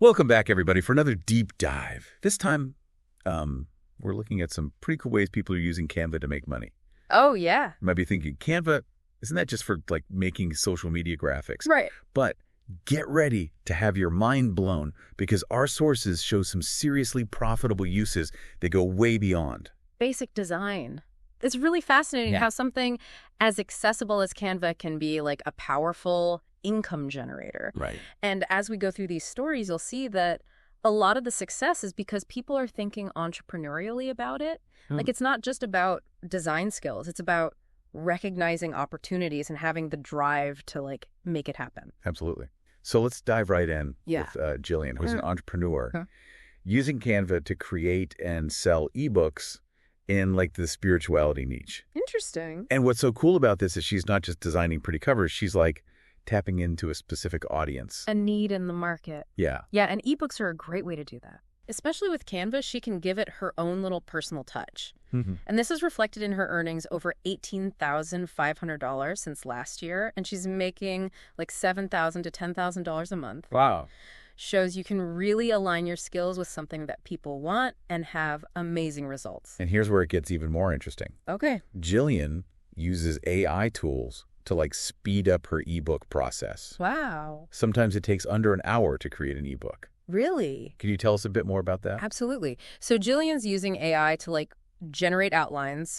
Welcome back, everybody, for another deep dive. This time, we're looking at some pretty cool ways people are using Canva to make money. Oh, yeah. You might be thinking, Canva, isn't that just for, like, making social media graphics? Right. But get ready to have your mind blown because our sources show some seriously profitable uses that go way beyond. Basic design. It's really fascinating how something as accessible as Canva can be like a powerful income generator. Right. And as we go through these stories, you'll see that a lot of the success is because people are thinking entrepreneurially about it. Like, it's not just about design skills. It's about recognizing opportunities and having the drive to, like, make it happen. Absolutely. So let's dive right in with Jillian, who's an entrepreneur, using Canva to create and sell ebooks in, like, the spirituality niche. Interesting. And what's so cool about this is she's not just designing pretty covers. She's, like, tapping into a specific audience. A need in the market. Yeah. Yeah, and ebooks are a great way to do that. Especially with Canva, she can give it her own little personal touch. And this is reflected in her earnings, over $18,500 since last year. And she's making like $7,000 to $10,000 a month. Wow. Shows you can really align your skills with something that people want and have amazing results. And here's where it gets even more interesting. Okay. Jillian uses AI tools to, like, speed up her ebook process. Wow. Sometimes it takes under an hour to create an ebook. Really? Can you tell us a bit more about that? Absolutely. So Jillian's using AI to, like, generate outlines,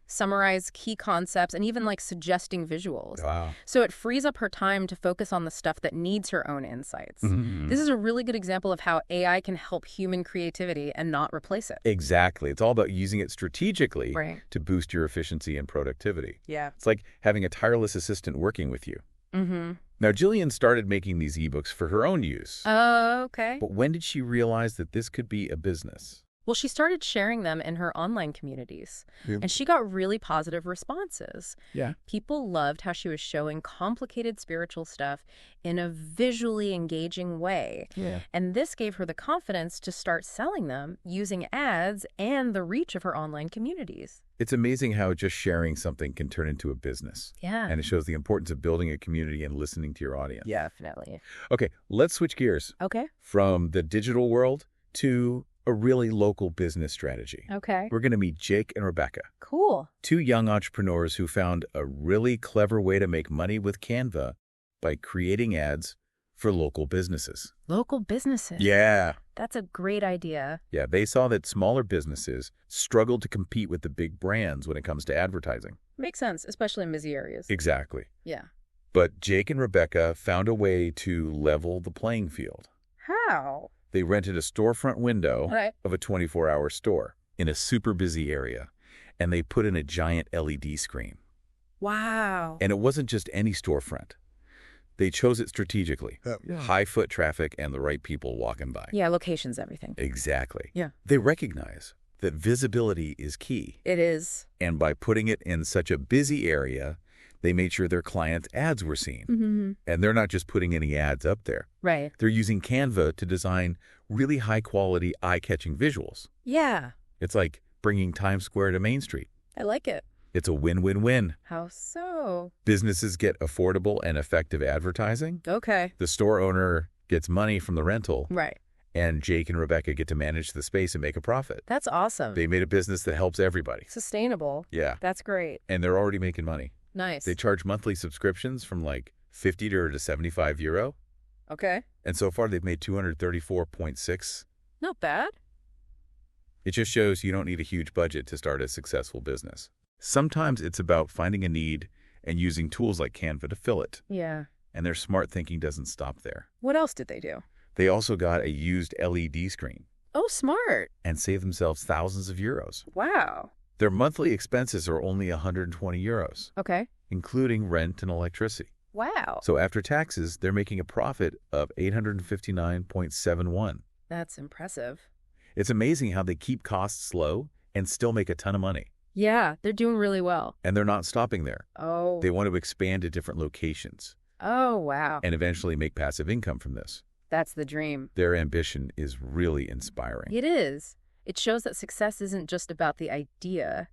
summarize key concepts, and even, like, suggesting visuals. Wow. So it frees up her time to focus on the stuff that needs her own insights. This is a really good example of how AI can help human creativity and not replace it. Exactly. It's all about using it strategically to boost your efficiency and productivity. Yeah. It's like having a tireless assistant working with you. Now, Jillian started making these ebooks for her own use. Oh, okay. But when did she realize that this could be a business? Well, she started sharing them in her online communities, and she got really positive responses. Yeah. People loved how she was showing complicated spiritual stuff in a visually engaging way. Yeah. And this gave her the confidence to start selling them using ads and the reach of her online communities. It's amazing how just sharing something can turn into a business. Yeah. And it shows the importance of building a community and listening to your audience. Yeah, definitely. Okay, let's switch gears. Okay. From the digital world to a really local business strategy. Okay. We're going to meet Jake and Rebecca, Cool. two young entrepreneurs who found a really clever way to make money with Canva by creating ads for local businesses. Local businesses. Yeah. That's a great idea. Yeah, they saw that smaller businesses struggled to compete with the big brands when it comes to advertising. Makes sense, especially in busy areas. Exactly. Yeah. But Jake and Rebecca found a way to level the playing field. How? They rented a storefront window of a 24-hour store in a super busy area, and they put in a giant LED screen. Wow. And it wasn't just any storefront. They chose it strategically. High foot traffic and the right people walking by. Yeah, location's everything. Exactly. Yeah. They recognize that visibility is key. It is. And by putting it in such a busy area, they made sure their clients' ads were seen. And they're not just putting any ads up there. Right. They're using Canva to design really high-quality, eye-catching visuals. Yeah. It's like bringing Times Square to Main Street. I like it. It's a win-win-win. How so? Businesses get affordable and effective advertising. Okay. The store owner gets money from the rental. Right. And Jake and Rebecca get to manage the space and make a profit. That's awesome. They made a business that helps everybody. Sustainable. Yeah. That's great. And they're already making money. Nice. They charge monthly subscriptions from like 50 to 75 euro. Okay. And so far they've made 234.6. Not bad. It just shows you don't need a huge budget to start a successful business. Sometimes it's about finding a need and using tools like Canva to fill it. Yeah. And their smart thinking doesn't stop there. What else did they do? They also got a used LED screen Oh, smart. and saved themselves thousands of euros. Wow. Their monthly expenses are only 120 euros, Okay. including rent and electricity. Wow. So after taxes, they're making a profit of 859.71. That's impressive. It's amazing how they keep costs low and still make a ton of money. Yeah, they're doing really well. And they're not stopping there. Oh. They want to expand to different locations Oh, wow. and eventually make passive income from this. That's the dream. Their ambition is really inspiring. It is. It shows that success isn't just about the idea.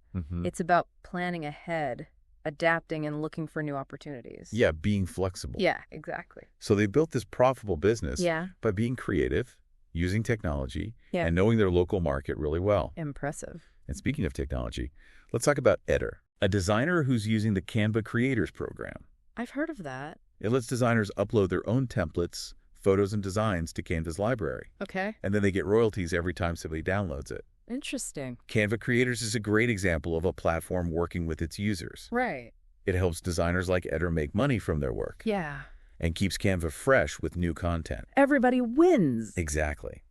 It's about planning ahead adapting and looking for new opportunities. Yeah, being flexible. Yeah, exactly. So they built this profitable business Yeah. by being creative, using technology, Yeah. and knowing their local market really well. Impressive. And speaking of technology, let's talk about Eder, a designer who's using the Canva Creators Program. I've heard of that. It lets designers upload their own templates, photos, and designs to Canva's library. Okay. And then they get royalties every time somebody downloads it. Interesting. Canva Creators is a great example of a platform working with its users. Right. It helps designers like Eder make money from their work. Yeah. And keeps Canva fresh with new content. Everybody wins. Exactly.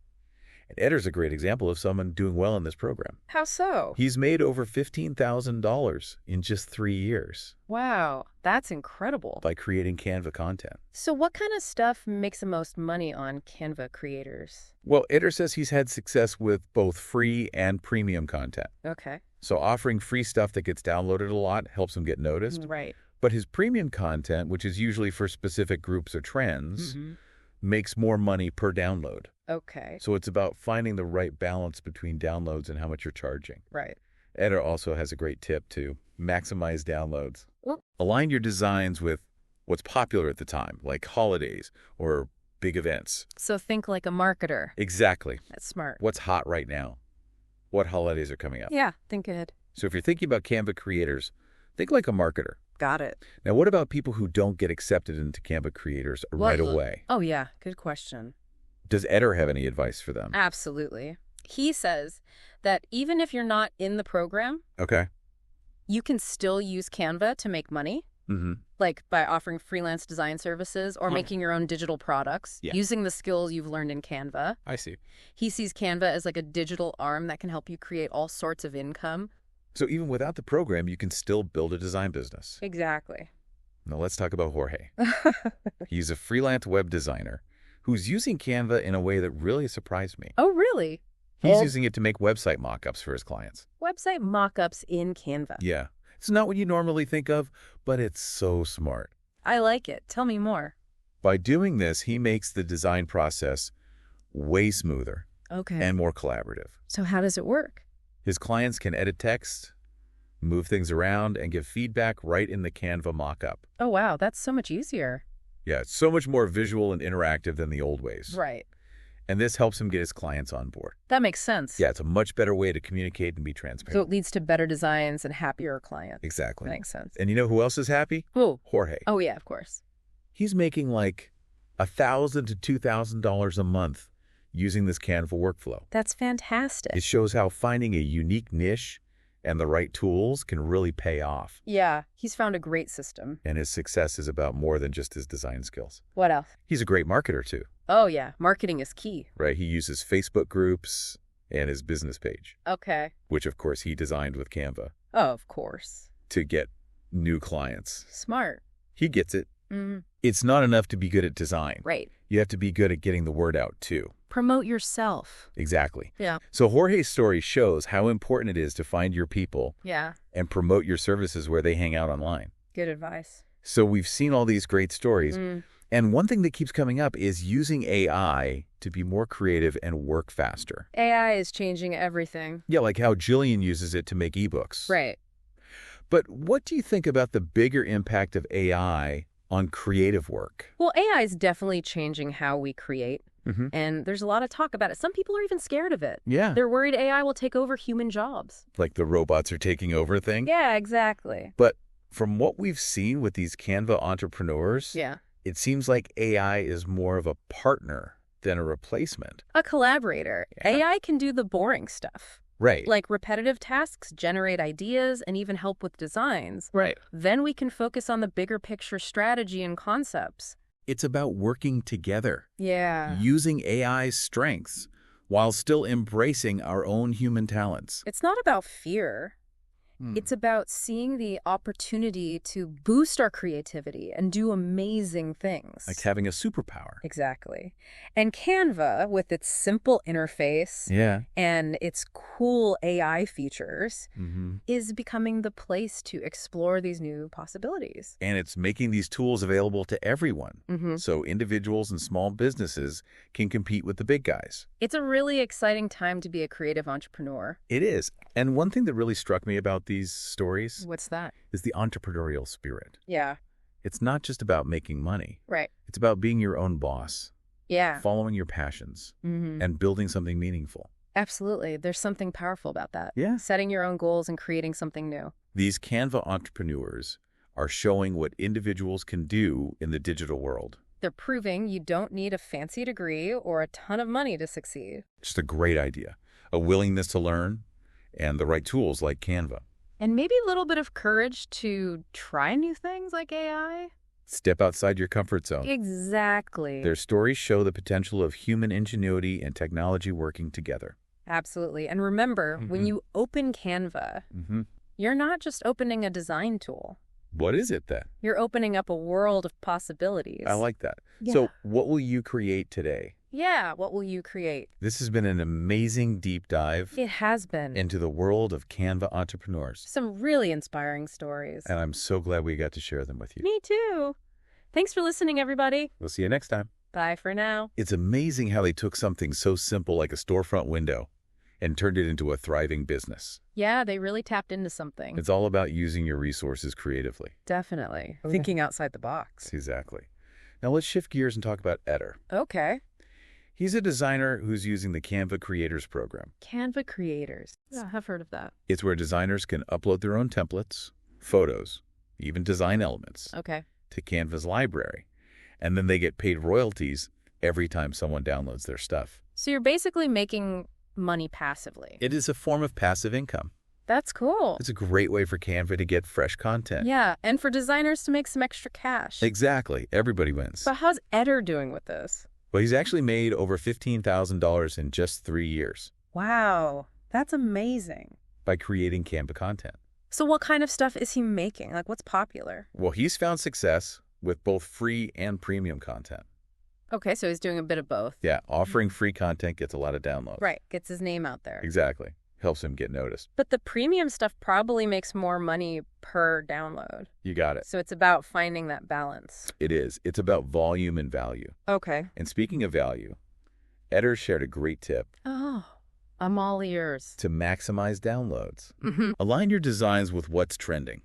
And Eder's a great example of someone doing well in this program. How so? He's made over $15,000 in just 3 years. Wow, that's incredible. By creating Canva content. So what kind of stuff makes the most money on Canva creators? Well, Eder says he's had success with both free and premium content. Okay. So offering free stuff that gets downloaded a lot helps him get noticed. Right. But his premium content, which is usually for specific groups or trends, makes more money per download. Okay. So it's about finding the right balance between downloads and how much you're charging. Right. Eder also has a great tip to maximize downloads. Well, align your designs with what's popular at the time, like holidays or big events. So think like a marketer. Exactly. That's smart. What's hot right now? What holidays are coming up? Yeah, think ahead. So if you're thinking about Canva creators, think like a marketer. Got it. Now, what about people who don't get accepted into Canva creators right away? Oh, yeah. Good question. Does Eder have any advice for them? Absolutely. He says that even if you're not in the program, Okay. you can still use Canva to make money. Like by offering freelance design services or making your own digital products, using the skills you've learned in Canva. I see. He sees Canva as like a digital arm that can help you create all sorts of income. So even without the program, you can still build a design business. Exactly. Now let's talk about Jorge. He's a freelance web designer who's using Canva in a way that really surprised me. Oh, really? He's using it to make website mock-ups for his clients. Website mock-ups in Canva. Yeah. It's not what you normally think of, but it's so smart. I like it. Tell me more. By doing this, he makes the design process way smoother and more collaborative. So how does it work? His clients can edit text, move things around, and give feedback right in the Canva mock-up. Oh, wow. That's so much easier. Yeah, it's so much more visual and interactive than the old ways. Right. And this helps him get his clients on board. That makes sense. Yeah, it's a much better way to communicate and be transparent. So it leads to better designs and happier clients. Exactly. Makes sense. And you know who else is happy? Who? Jorge. Oh, yeah, of course. He's making like $1,000 to $2,000 a month using this Canva workflow. That's fantastic. It shows how finding a unique niche and the right tools can really pay off. Yeah, he's found a great system. And his success is about more than just his design skills. What else? He's a great marketer, too. Oh, yeah. Marketing is key. Right. He uses Facebook groups and his business page. Okay. Which, of course, he designed with Canva. Oh, of course. To get new clients. Smart. He gets it. It's not enough to be good at design. Right. You have to be good at getting the word out, too. Promote yourself. Exactly. Yeah. So Jorge's story shows how important it is to find your people and promote your services where they hang out online. Good advice. So we've seen all these great stories. And one thing that keeps coming up is using AI to be more creative and work faster. AI is changing everything. Yeah, like how Jillian uses it to make ebooks. Right. But what do you think about the bigger impact of AI on creative work? Well, AI is definitely changing how we create. And there's a lot of talk about it. Some people are even scared of it. Yeah. They're worried AI will take over human jobs. Like the robots are taking over thing? Yeah, exactly. But from what we've seen with these Canva entrepreneurs, it seems like AI is more of a partner than a replacement. A collaborator. Yeah. AI can do the boring stuff. Right. Like repetitive tasks, generate ideas, and even help with designs. Right. Then we can focus on the bigger picture strategy and concepts. It's about working together. Yeah. Using AI's strengths while still embracing our own human talents. It's not about fear. It's about seeing the opportunity to boost our creativity and do amazing things. Like having a superpower. Exactly. And Canva, with its simple interface and its cool AI features, is becoming the place to explore these new possibilities. And it's making these tools available to everyone. So individuals and small businesses can compete with the big guys. It's a really exciting time to be a creative entrepreneur. It is. And one thing that really struck me about about these stories What's that? is the entrepreneurial spirit. Yeah. It's not just about making money. Right. It's about being your own boss, Yeah. following your passions, and building something meaningful. Absolutely. There's something powerful about that. Yeah. Setting your own goals and creating something new. These Canva entrepreneurs are showing what individuals can do in the digital world. They're proving you don't need a fancy degree or a ton of money to succeed. Just a great idea. A willingness to learn and the right tools like Canva. And maybe a little bit of courage to try new things like AI. Step outside your comfort zone. Exactly. Their stories show the potential of human ingenuity and technology working together. Absolutely. And remember, when you open Canva, you're not just opening a design tool. What is it then? You're opening up a world of possibilities. I like that. Yeah. So what will you create today? Yeah, what will you create? This has been an amazing deep dive It has been. into the world of Canva entrepreneurs. Some really inspiring stories. And I'm so glad we got to share them with you. Me too. Thanks for listening, everybody. We'll see you next time. Bye for now. It's amazing how they took something so simple like a storefront window and turned it into a thriving business. Yeah, they really tapped into something. It's all about using your resources creatively. Definitely. Okay. Thinking outside the box. Exactly. Now let's shift gears and talk about Eder. Okay. He's a designer who's using the Canva Creators Program. Canva Creators. Yeah, I've heard of that. It's where designers can upload their own templates, photos, even design elements Okay. to Canva's library. And then they get paid royalties every time someone downloads their stuff. So you're basically making money passively. It is a form of passive income. That's cool. It's a great way for Canva to get fresh content. Yeah, and for designers to make some extra cash. Exactly. Everybody wins. But how's Eder doing with this? Well, he's actually made over $15,000 in just 3 years Wow, that's amazing. by creating Canva content. So what kind of stuff is he making? Like, what's popular? Well, he's found success with both free and premium content. Okay, so he's doing a bit of both. Yeah, offering free content gets a lot of downloads. Right, gets his name out there. Exactly. Helps him get noticed. But the premium stuff probably makes more money per download. You got it. So it's about finding that balance. It is. It's about volume and value. Okay. And speaking of value, Eder shared a great tip Oh, I'm all ears. to maximize downloads. Mm-hmm. Align your designs with what's trending.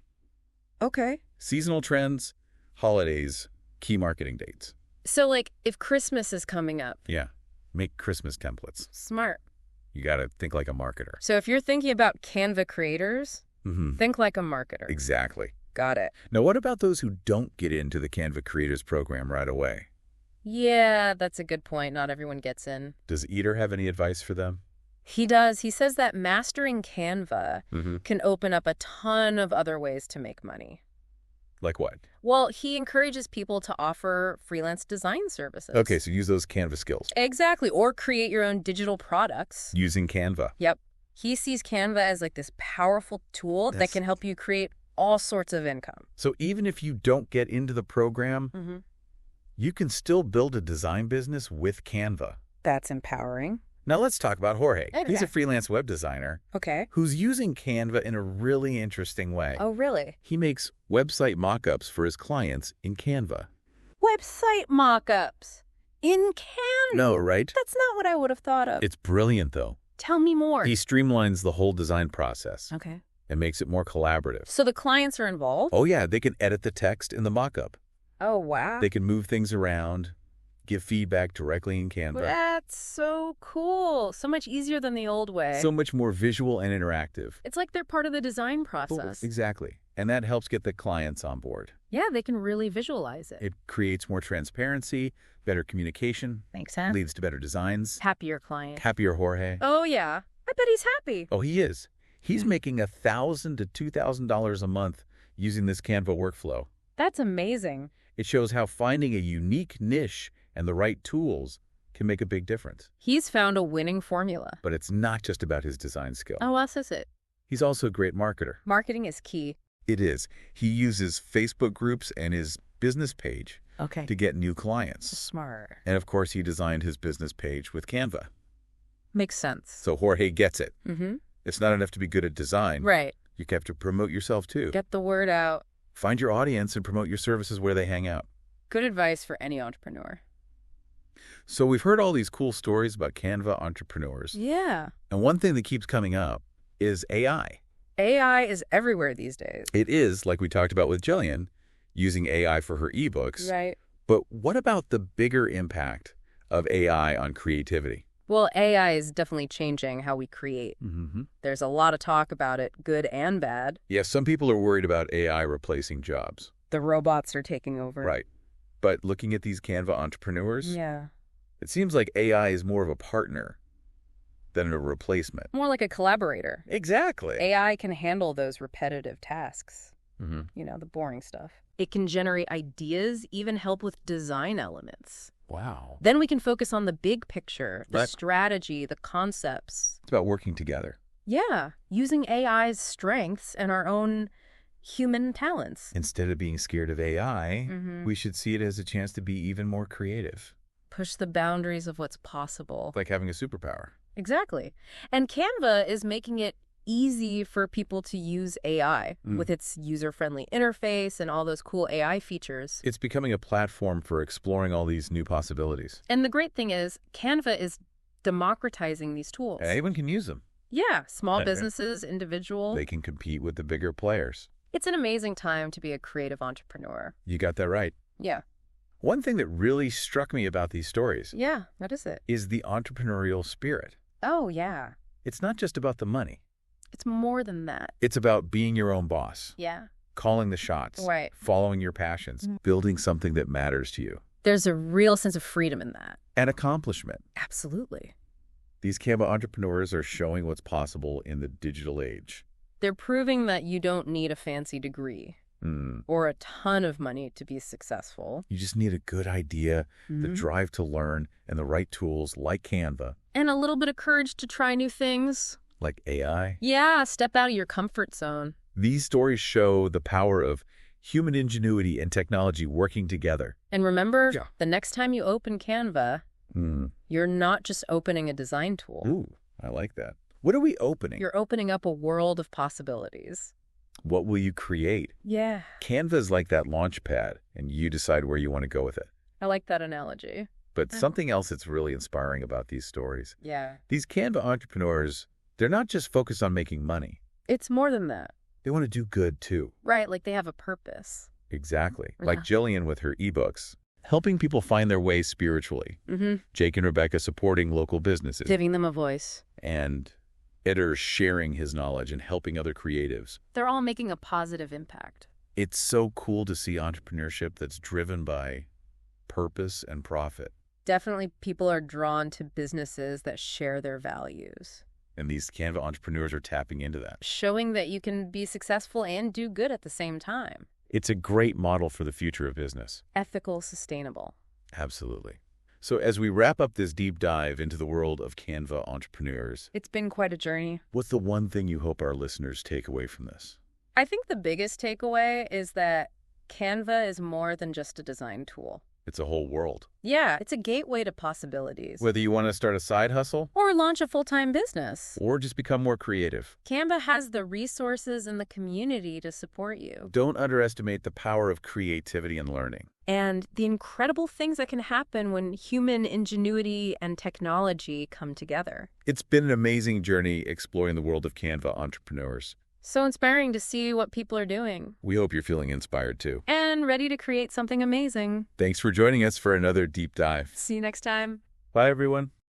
Okay. Seasonal trends, holidays, key marketing dates. So, like, if Christmas is coming up. Yeah. Make Christmas templates. Smart. You got to think like a marketer. So if you're thinking about Canva creators, think like a marketer. Exactly. Got it. Now, what about those who don't get into the Canva Creators Program right away? Yeah, that's a good point. Not everyone gets in. Does Eder have any advice for them? He does. He says that mastering Canva can open up a ton of other ways to make money. Like what? Well, he encourages people to offer freelance design services. Okay, so use those Canva skills. Exactly. Or create your own digital products. Using Canva. Yep. He sees Canva as like this powerful tool that can help you create all sorts of income. So even if you don't get into the program, you can still build a design business with Canva. That's empowering. Now let's talk about Jorge. Okay. He's a freelance web designer Okay. who's using Canva in a really interesting way. Oh, really? He makes website mock-ups for his clients in Canva. Website mock-ups in Canva? No, right? That's not what I would have thought of. It's brilliant, though. Tell me more. He streamlines the whole design process Okay. and makes it more collaborative. So the clients are involved? Oh, yeah, they can edit the text in the mock-up. Oh, wow. They can move things around, give feedback directly in Canva. That's so cool. So much easier than the old way. So much more visual and interactive. It's like they're part of the design process. Exactly. And that helps get the clients on board. Yeah, they can really visualize it. It creates more transparency, better communication, Makes sense. leads to better designs, Happier client. happier Jorge. Oh, yeah. I bet he's happy. Oh, he is. He's making $1,000 to $2,000 a month using this Canva workflow. That's amazing. It shows how finding a unique niche and the right tools can make a big difference. He's found a winning formula. But it's not just about his design skill. Oh, else is it? He's also a great marketer. Marketing is key. It is. He uses Facebook groups and his business page Okay. to get new clients. Smart. And of course, he designed his business page with Canva. Makes sense. So Jorge gets it. Mm-hmm. It's not enough to be good at design. Right. You have to promote yourself too. Get the word out. Find your audience and promote your services where they hang out. Good advice for any entrepreneur. So we've heard all these cool stories about Canva entrepreneurs. Yeah. And one thing that keeps coming up is AI. AI is everywhere these days. It is, like we talked about with Jillian, using AI for her ebooks. Right. But what about the bigger impact of AI on creativity? Well, AI is definitely changing how we create. There's a lot of talk about it, good and bad. Yeah, some people are worried about AI replacing jobs. The robots are taking over. Right. But looking at these Canva entrepreneurs, Yeah. it seems like AI is more of a partner than a replacement. More like a collaborator. Exactly. AI can handle those repetitive tasks. You know, the boring stuff. It can generate ideas, even help with design elements. Wow. Then we can focus on the big picture, the strategy, the concepts. It's about working together. Yeah, using AI's strengths and our own human talents. Instead of being scared of AI, we should see it as a chance to be even more creative. Push the boundaries of what's possible. Like having a superpower. Exactly. And Canva is making it easy for people to use AI with its user-friendly interface and all those cool AI features. It's becoming a platform for exploring all these new possibilities. And the great thing is, Canva is democratizing these tools. Anyone can use them. Yeah, small businesses, individuals. They can compete with the bigger players. It's an amazing time to be a creative entrepreneur. You got that right. Yeah. One thing that really struck me about these stories Yeah, what is it? is the entrepreneurial spirit. Oh, yeah. It's not just about the money. It's more than that. It's about being your own boss. Yeah. Calling the shots. Right. Following your passions. Building something that matters to you. There's a real sense of freedom in that. And accomplishment. Absolutely. These Canva entrepreneurs are showing what's possible in the digital age. They're proving that you don't need a fancy degree or a ton of money to be successful. You just need a good idea, the drive to learn, and the right tools like Canva. And a little bit of courage to try new things. Like AI. Yeah, step out of your comfort zone. These stories show the power of human ingenuity and technology working together. And remember, the next time you open Canva, you're not just opening a design tool. Ooh, I like that. What are we opening? You're opening up a world of possibilities. What will you create? Yeah. Canva is like that launch pad, and you decide where you want to go with it. I like that analogy. But something else that's really inspiring about these stories. Yeah. These Canva entrepreneurs, they're not just focused on making money. It's more than that. They want to do good, too. Right, like they have a purpose. Exactly. Like Jillian with her ebooks, helping people find their way spiritually. Jake and Rebecca supporting local businesses. Giving them a voice. And Eder sharing his knowledge and helping other creatives. They're all making a positive impact. It's so cool to see entrepreneurship that's driven by purpose and profit. Definitely people are drawn to businesses that share their values. And these Canva entrepreneurs are tapping into that. Showing that you can be successful and do good at the same time. It's a great model for the future of business. Ethical, sustainable. Absolutely. So as we wrap up this deep dive into the world of Canva entrepreneurs, it's been quite a journey. What's the one thing you hope our listeners take away from this? I think the biggest takeaway is that Canva is more than just a design tool. It's a whole world. Yeah, it's a gateway to possibilities. Whether you want to start a side hustle, or launch a full-time business, or just become more creative, Canva has the resources and the community to support you. Don't underestimate the power of creativity and learning. And the incredible things that can happen when human ingenuity and technology come together. It's been an amazing journey exploring the world of Canva entrepreneurs. So inspiring to see what people are doing. We hope you're feeling inspired too. And ready to create something amazing. Thanks for joining us for another deep dive. See you next time. Bye, everyone.